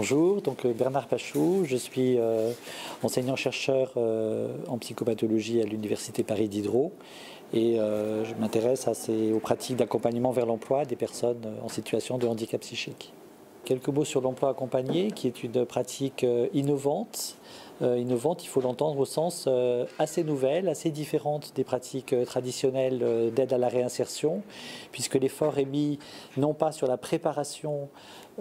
Bonjour, donc Bernard Pachou, je suis enseignant-chercheur en psychopathologie à l'Université Paris Diderot et je m'intéresse aux pratiques d'accompagnement vers l'emploi des personnes en situation de handicap psychique. Quelques mots sur l'emploi accompagné, qui est une pratique innovante. Innovante, il faut l'entendre au sens assez nouvelle, assez différente des pratiques traditionnelles d'aide à la réinsertion, puisque l'effort est mis non pas sur la préparation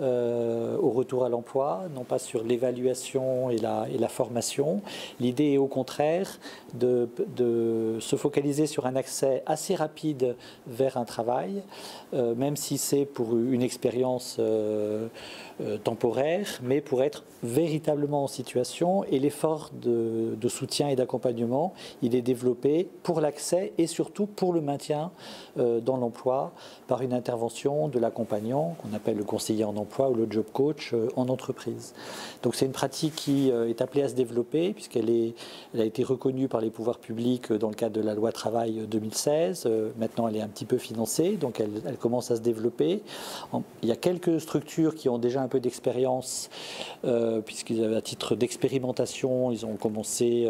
au retour à l'emploi, non pas sur l'évaluation et la formation. L'idée est au contraire de se focaliser sur un accès assez rapide vers un travail, même si c'est pour une expérience temporaire, mais pour être véritablement en situation. Et l'effort de soutien et d'accompagnement, il est développé pour l'accès et surtout pour le maintien dans l'emploi par une intervention de l'accompagnant, qu'on appelle le conseiller en emploi ou le job coach en entreprise. Donc c'est une pratique qui est appelée à se développer puisqu'elle a été reconnue par les pouvoirs publics dans le cadre de la loi travail 2016. Maintenant elle est un petit peu financée, donc elle commence à se développer. Il y a quelques structures qui ont déjà un peu d'expérience puisqu'ils avaient à titre d'expérimentation, ils ont commencé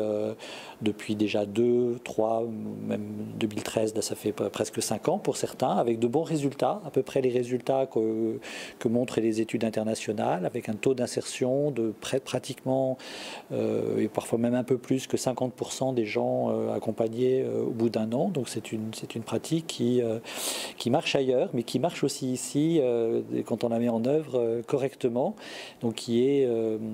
depuis déjà 2, 3, même 2013, là ça fait presque 5 ans pour certains, avec de bons résultats, à peu près les résultats que montrent les études internationales, avec un taux d'insertion de pratiquement, et parfois même un peu plus que 50% des gens accompagnés au bout d'un an. Donc c'est une pratique qui marche ailleurs, mais qui marche aussi ici quand on la met en œuvre correctement, donc qui est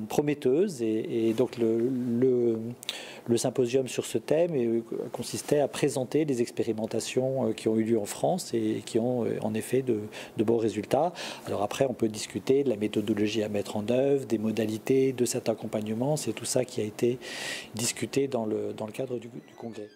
prometteuse. Et donc le symposium sur ce thème consistait à présenter des expérimentations qui ont eu lieu en France et qui ont en effet de bons résultats. Alors après, on peut discuter de la méthodologie à mettre en œuvre, des modalités de cet accompagnement. C'est tout ça qui a été discuté dans le cadre du congrès.